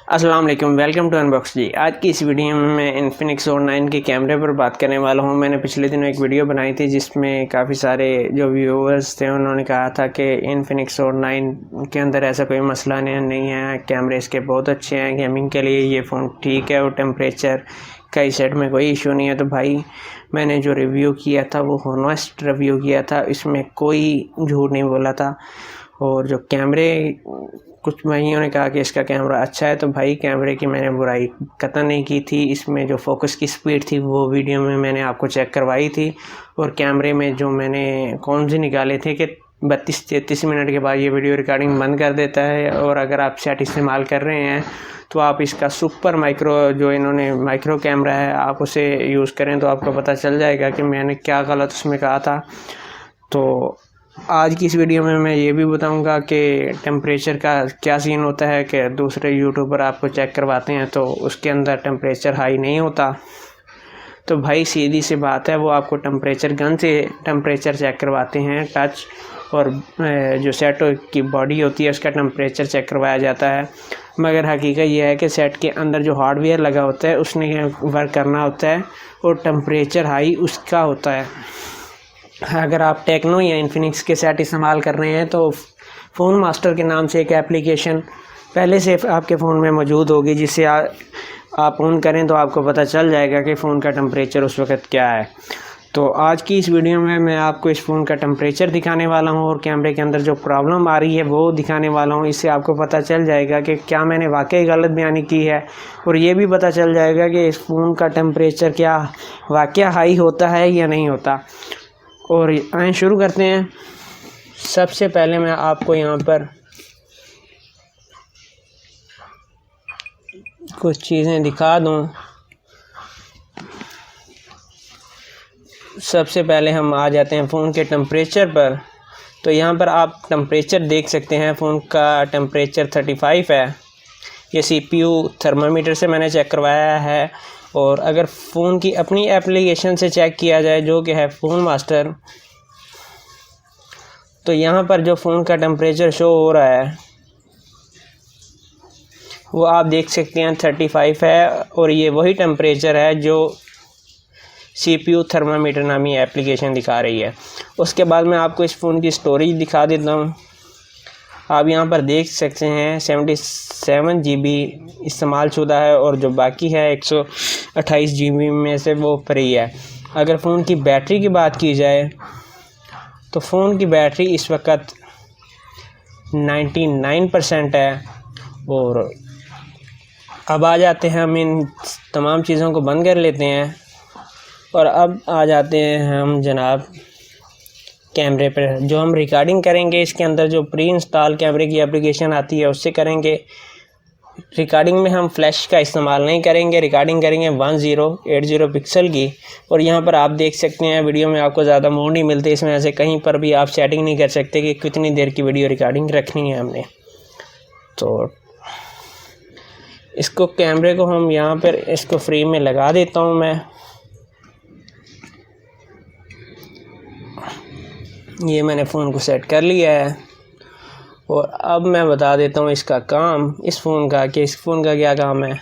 अस्सलाम वालेकुम, welcome to unbox जी। आज की इस वीडियो में मैं इन्फिनिक्स नोट 9 के कैमरे पर बात करने वाला हूं। मैंने पिछले दिनों एक वीडियो बनाई थी जिसमें काफ़ी सारे जो व्यूअर्स थे उन्होंने कहा था कि इन्फिनिक्स नोट 9 के अंदर ऐसा कोई मसला नहीं है, कैमरे इसके बहुत अच्छे हैं, गेमिंग के लिए ये फ़ोन ठीक है और टेम्परेचर का सेट में कोई इशू नहीं है। तो भाई मैंने जो रिव्यू किया था वो हॉनेस्ट रिव्यू किया था, इसमें कोई झूठ नहीं बोला था। और जो कैमरे कुछ भाइयों ने कहा कि इसका कैमरा अच्छा है, तो भाई कैमरे की मैंने बुराई कतई नहीं की थी। इसमें जो फोकस की स्पीड थी वो वीडियो में मैंने आपको चेक करवाई थी। और कैमरे में जो मैंने कौन से निकाले थे कि 32-33 मिनट के बाद ये वीडियो रिकॉर्डिंग बंद कर देता है। और अगर आप सेट इस्तेमाल कर रहे हैं तो आप इसका सुपर माइक्रो जो इन्होंने माइक्रो कैमरा है आप उसे यूज़ करें तो आपको पता चल जाएगा कि मैंने क्या गलत उसमें कहा था। तो आज की इस वीडियो में मैं ये भी बताऊंगा कि टेम्परेचर का क्या सीन होता है कि दूसरे यूट्यूबर आपको चेक करवाते हैं तो उसके अंदर टेम्परेचर हाई नहीं होता। तो भाई सीधी सी बात है, वो आपको टेम्परेचर गन से टेम्परेचर चेक करवाते हैं टच, और जो सेट की बॉडी होती है उसका टेम्परेचर चेक करवाया जाता है। मगर हकीकत यह है कि सेट के अंदर जो हार्डवेयर लगा होता है उसने वर्क करना होता है और टेम्परेचर हाई उसका होता है। अगर आप टेक्नो या इन्फिनिक्स के सेट इस्तेमाल कर रहे हैं तो फ़ोन मास्टर के नाम से एक एप्लीकेशन पहले से आपके फ़ोन में मौजूद होगी, जिससे आप ऑन करें तो आपको पता चल जाएगा कि फ़ोन का टेम्परेचर उस वक्त क्या है। तो आज की इस वीडियो में मैं आपको इस फ़ोन का टेम्परेचर दिखाने वाला हूं और कैमरे के अंदर जो प्रॉब्लम आ रही है वो दिखाने वाला हूं। इससे आपको पता चल जाएगा कि क्या मैंने वाकई गलत बयानी की है, और ये भी पता चल जाएगा कि इस फ़ोन का टेम्परेचर क्या वाकई हाई होता है या नहीं होता। और आए शुरू करते हैं। सबसे पहले मैं आपको यहाँ पर कुछ चीज़ें दिखा दूँ। सबसे पहले हम आ जाते हैं फ़ोन के टेम्परेचर पर। तो यहाँ पर आप टेम्परेचर देख सकते हैं, फ़ोन का टेम्परेचर 35 है। ये CPU थर्मामीटर से मैंने चेक करवाया है। और अगर फ़ोन की अपनी एप्लीकेशन से चेक किया जाए जो कि है फ़ोन मास्टर, तो यहाँ पर जो फ़ोन का टेम्परेचर शो हो रहा है वो आप देख सकते हैं 35 है। और ये वही टेम्परेचर है जो CPU थर्मामीटर नामी एप्लीकेशन दिखा रही है। उसके बाद मैं आपको इस फ़ोन की स्टोरेज दिखा देता हूँ। आप यहाँ पर देख सकते हैं 77 GB इस्तेमाल शुदा है और जो बाकी है 128 GB में से वो फ्री है। अगर फ़ोन की बैटरी की बात की जाए तो फ़ोन की बैटरी इस वक्त 99% है। और अब आ जाते हैं, हम इन तमाम चीज़ों को बंद कर लेते हैं और अब आ जाते हैं हम जनाब कैमरे पर। जो हम रिकॉर्डिंग करेंगे इसके अंदर जो प्री इंस्टॉल कैमरे की एप्लीकेशन आती है उससे करेंगे। रिकॉर्डिंग में हम फ्लैश का इस्तेमाल नहीं करेंगे, रिकॉर्डिंग करेंगे 1080 पिक्सल की। और यहाँ पर आप देख सकते हैं वीडियो में आपको ज़्यादा मोड नहीं मिलते, इसमें ऐसे कहीं पर भी आप सेटिंग नहीं कर सकते कि कितनी देर की वीडियो रिकॉर्डिंग रखनी है हमने। तो इसको कैमरे को हम यहाँ पर इसको फ्री में लगा देता हूँ मैं। ये मैंने फ़ोन को सेट कर लिया है और अब मैं बता देता हूँ इसका काम, इस फ़ोन का, कि इस फ़ोन का क्या काम है।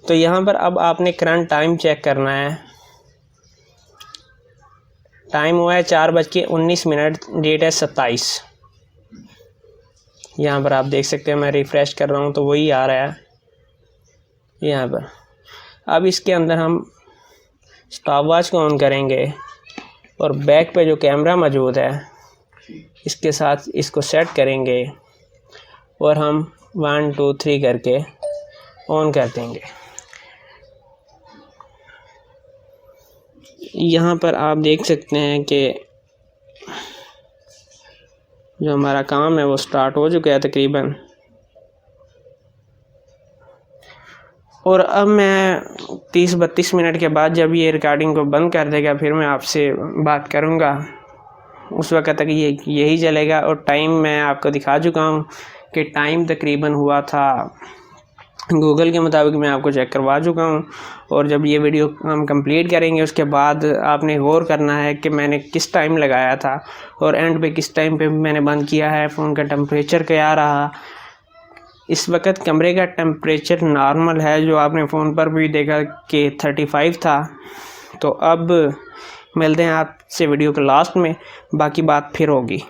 तो यहाँ पर अब आपने करंट टाइम चेक करना है। टाइम हुआ है 4:19, डेट है 27। यहाँ पर आप देख सकते हैं, मैं रिफ़्रेश कर रहा हूँ तो वही आ रहा है यहाँ पर। अब इसके अंदर हम स्टॉप वॉच को ऑन करेंगे और बैक पे जो कैमरा मौजूद है इसके साथ इसको सेट करेंगे और हम 1 2 3 करके ऑन कर देंगे। यहाँ पर आप देख सकते हैं कि जो हमारा काम है वो स्टार्ट हो चुका है तकरीबन। और अब मैं 30-32 मिनट के बाद जब ये रिकॉर्डिंग को बंद कर देगा फिर मैं आपसे बात करूँगा। उस वक्त तक ये यही चलेगा। और टाइम मैं आपको दिखा चुका हूँ कि टाइम तकरीबन हुआ था, गूगल के मुताबिक मैं आपको चेक करवा चुका हूँ। और जब ये वीडियो हम कंप्लीट करेंगे उसके बाद आपने गौर करना है कि मैंने किस टाइम लगाया था और एंड पे किस टाइम पे मैंने बंद किया है, फ़ोन का टेम्परेचर क्या रहा, इस वक्त कमरे का टेम्परेचर नॉर्मल है, जो आपने फ़ोन पर भी देखा कि 35 था। तो अब मिलते हैं आपसे वीडियो के लास्ट में, बाकी बात फिर होगी।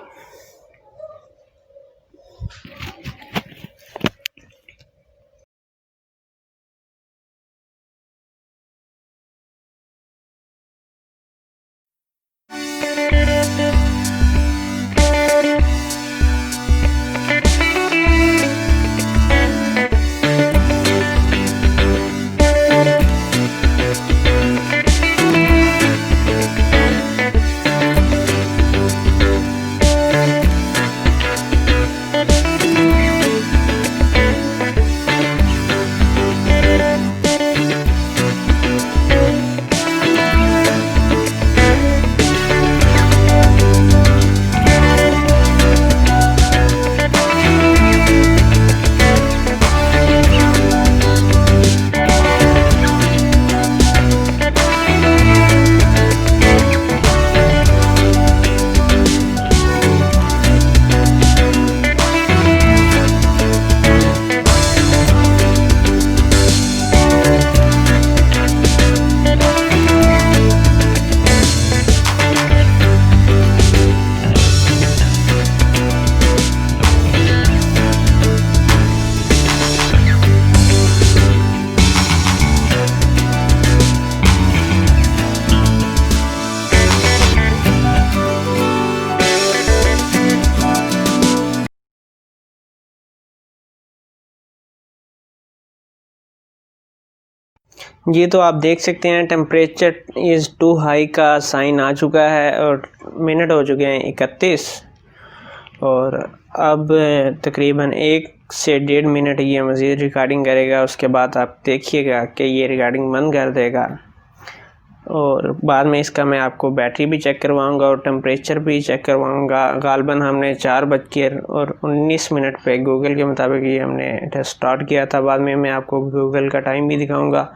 ये तो आप देख सकते हैं टेम्परेचर इज़ टू हाई का साइन आ चुका है और मिनट हो चुके हैं 31, और अब तकरीबन 1 से 1.5 मिनट ये मज़ीद रिकॉर्डिंग करेगा। उसके बाद आप देखिएगा कि ये रिकॉर्डिंग बंद कर देगा, और बाद में इसका मैं आपको बैटरी भी चेक करवाऊंगा और टेम्परेचर भी चेक करवाऊंगा। गालबन हमने 4:19 पे गूगल के मुताबिक ये हमने टेस्ट स्टार्ट किया था। बाद में मैं आपको गूगल का टाइम भी दिखाऊंगा।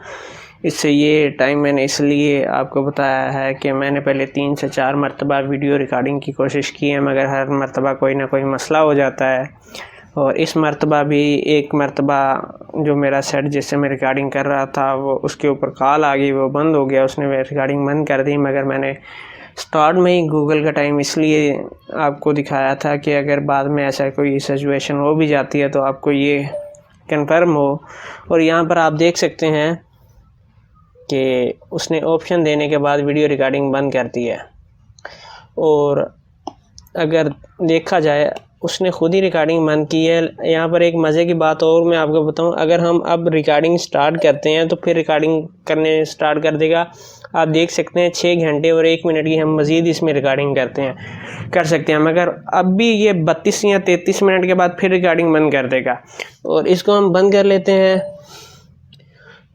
इससे ये टाइम मैंने इसलिए आपको बताया है कि मैंने पहले 3 से 4 मरतबा वीडियो रिकॉर्डिंग की कोशिश की है, मगर हर मरतबा कोई ना कोई मसला हो जाता है। और इस मरतबा भी एक मरतबा जो मेरा सेट जिससे मैं रिकॉर्डिंग कर रहा था वो उसके ऊपर कॉल आ गई, वो बंद हो गया, उसने रिकॉर्डिंग बंद कर दी। मगर मैंने स्टार्ट में ही गूगल का टाइम इसलिए आपको दिखाया था कि अगर बाद में ऐसा कोई सिचुएशन हो भी जाती है तो आपको ये कंफर्म हो। और यहाँ पर आप देख सकते हैं कि उसने ऑप्शन देने के बाद वीडियो रिकॉर्डिंग बंद कर दी है। और अगर देखा जाए उसने ख़ुद ही रिकॉर्डिंग बंद की है। यहाँ पर एक मज़े की बात और मैं आपको बताऊँ, अगर हम अब रिकॉर्डिंग स्टार्ट करते हैं तो फिर रिकॉर्डिंग करने स्टार्ट कर देगा। आप देख सकते हैं 6 घंटे और 1 मिनट की हम मज़ीद इसमें रिकॉर्डिंग कर सकते हैं, मगर अब भी ये 32 या 33 मिनट के बाद फिर रिकॉर्डिंग बंद कर देगा। और इसको हम बंद कर लेते हैं।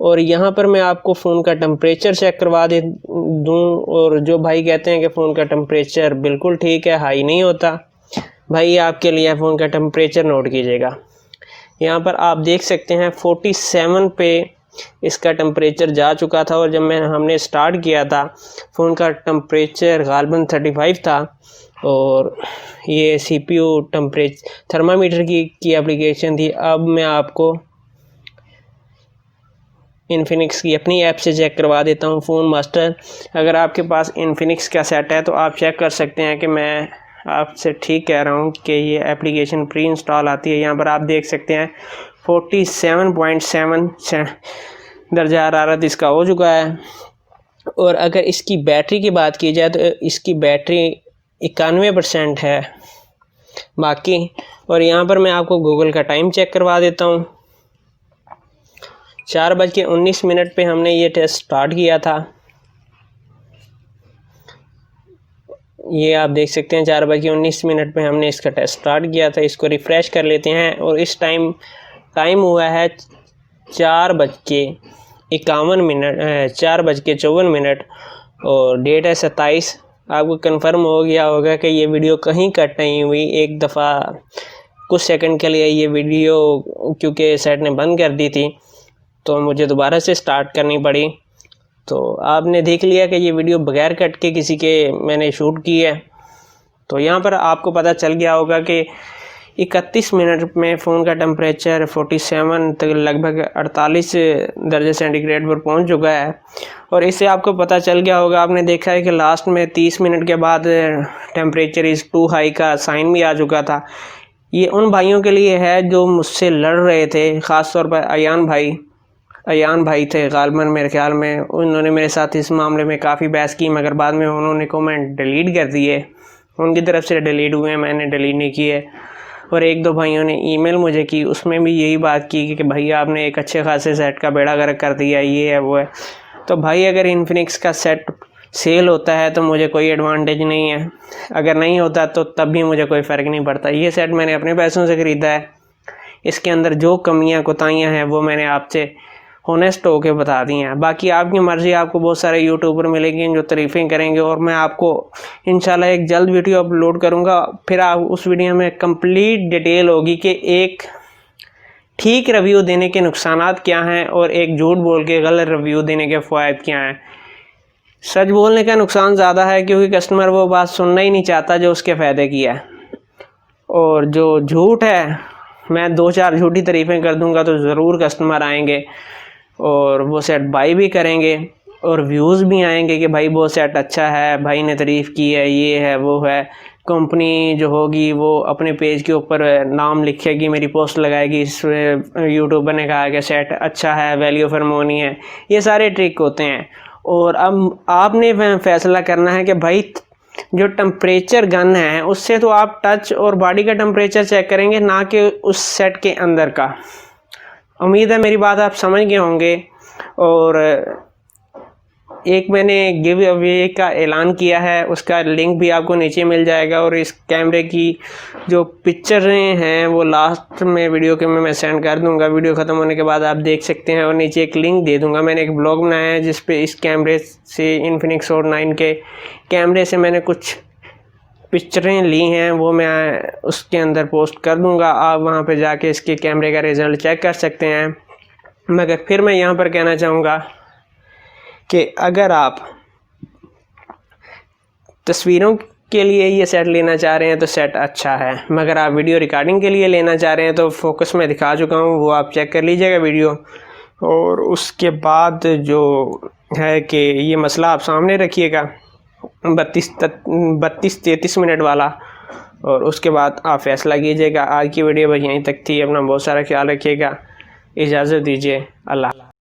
और यहाँ पर मैं आपको फ़ोन का टेम्परेचर चेक करवा दूँ। और जो भाई कहते हैं कि फ़ोन का टेम्परेचर बिल्कुल ठीक है, हाई नहीं होता, भाई आपके लिए फ़ोन का टेम्परेचर नोट कीजिएगा। यहाँ पर आप देख सकते हैं 47 पे इसका टेम्परेचर जा चुका था, और जब हमने स्टार्ट किया था फ़ोन का टेम्परेचर गालबन 35 था। और ये CPU टेम्परेचर थर्मामीटर की एप्लीकेशन थी। अब मैं आपको इन्फिनिक्स की अपनी ऐप से चेक करवा देता हूँ, फ़ोन मास्टर। अगर आपके पास इन्फिनिक्स का सेट है तो आप चेक कर सकते हैं कि मैं आपसे ठीक कह रहा हूँ कि ये एप्लीकेशन प्री इंस्टॉल आती है। यहाँ पर आप देख सकते हैं 47.7 दर्जा हरारत इसका हो चुका है। और अगर इसकी बैटरी की बात की जाए तो इसकी बैटरी 91% है बाकी। और यहाँ पर मैं आपको गूगल का टाइम चेक करवा देता हूँ। 4:19 पे हमने ये टेस्ट स्टार्ट किया था। ये आप देख सकते हैं 4:19 पे हमने इसका टेस्ट स्टार्ट किया था। इसको रिफ़्रेश कर लेते हैं और इस टाइम हुआ है 4:54 और डेट है 27। आपको कंफर्म हो गया होगा कि ये वीडियो कहीं कट नहीं हुई। एक दफ़ा कुछ सेकंड के लिए ये वीडियो क्योंकि सेट ने बंद कर दी थी तो मुझे दोबारा से स्टार्ट करनी पड़ी। तो आपने देख लिया कि ये वीडियो बगैर कट के किसी के मैंने शूट की है। तो यहाँ पर आपको पता चल गया होगा कि 31 मिनट में फ़ोन का टेम्परेचर 47 तक लगभग 48 दर्जे सेंटीग्रेड पर पहुंच चुका है। और इससे आपको पता चल गया होगा, आपने देखा है कि लास्ट में 30 मिनट के बाद टेम्परेचर इज़ टू हाई का साइन भी आ चुका था। ये उन भाइयों के लिए है जो मुझसे लड़ रहे थे, ख़ास तौर पर अयान भाई थे गालबन मेरे ख्याल में। उन्होंने मेरे साथ इस मामले में काफ़ी बहस की, मगर बाद में उन्होंने कमेंट डिलीट कर दिए। उनकी तरफ से डिलीट हुए, मैंने डिलीट नहीं किए। और एक दो भाइयों ने ईमेल मुझे की, उसमें भी यही बात की कि भैया आपने एक अच्छे खासे सेट का बेड़ा गर्क कर दिया, ये है वो है। तो भाई अगर इन्फिनिक्स का सेट सेल होता है तो मुझे कोई एडवांटेज नहीं है, अगर नहीं होता तो तब भी मुझे कोई फ़र्क नहीं पड़ता। ये सेट मैंने अपने पैसों से ख़रीदा है, इसके अंदर जो कमियां कोताहियां हैं वो मैंने आपसे होनेस्ट होके बता दी हैं। बाकी आपकी मर्ज़ी, आपको बहुत सारे यूट्यूबर मिलेंगे जो तारीफ़ें करेंगे, और मैं आपको इंशाल्लाह एक जल्द वीडियो अपलोड करूँगा। फिर आप उस वीडियो में कंप्लीट डिटेल होगी कि एक ठीक रिव्यू देने के नुकसानात क्या हैं और एक झूठ बोल के गलत रिव्यू देने के फ़वाइद क्या हैं। सच बोलने का नुकसान ज़्यादा है क्योंकि कस्टमर वो बात सुनना ही नहीं चाहता जो उसके फ़ायदे की है, और जो झूठ है मैं 2-4 झूठी तारीफ़ें कर दूंगा तो ज़रूर कस्टमर आएंगे और वो सेट बाई भी करेंगे, और व्यूज़ भी आएंगे कि भाई वो सेट अच्छा है, भाई ने तारीफ़ की है, ये है वो है। कंपनी जो होगी वो अपने पेज के ऊपर नाम लिखेगी, मेरी पोस्ट लगाएगी, इस यूट्यूबर ने कहा कि सेट अच्छा है, वैल्यू फॉर मनी है। ये सारे ट्रिक होते हैं। और अब आपने फैसला करना है कि भाई जो टेम्परेचर गन है उससे तो आप टच और बॉडी का टेम्परेचर चेक करेंगे, ना कि उस सेट के अंदर का। उम्मीद है मेरी बात आप समझ गए होंगे। और एक मैंने गिव अवे का ऐलान किया है, उसका लिंक भी आपको नीचे मिल जाएगा, और इस कैमरे की जो पिक्चरें हैं वो लास्ट में वीडियो के में मैं सेंड कर दूंगा। वीडियो ख़त्म होने के बाद आप देख सकते हैं, और नीचे एक लिंक दे दूंगा। मैंने एक ब्लॉग बनाया है जिस पे इस कैमरे से, इन्फिनिक्स नोट 9 के कैमरे से मैंने कुछ पिक्चरें ली हैं, वो मैं उसके अंदर पोस्ट कर दूंगा। आप वहाँ पे जाके इसके कैमरे का रिज़ल्ट चेक कर सकते हैं। मगर फिर मैं यहाँ पर कहना चाहूँगा कि अगर आप तस्वीरों के लिए ये सेट लेना चाह रहे हैं तो सेट अच्छा है, मगर आप वीडियो रिकॉर्डिंग के लिए लेना चाह रहे हैं तो फोकस में दिखा चुका हूँ, वो आप चेक कर लीजिएगा वीडियो। और उसके बाद जो है कि ये मसला आप सामने रखिएगा 32-33 मिनट वाला, और उसके बाद आप फैसला कीजिएगा। आज की वीडियो बस यहीं तक थी। अपना बहुत सारा ख्याल रखिएगा, इजाज़त दीजिए, अल्लाह।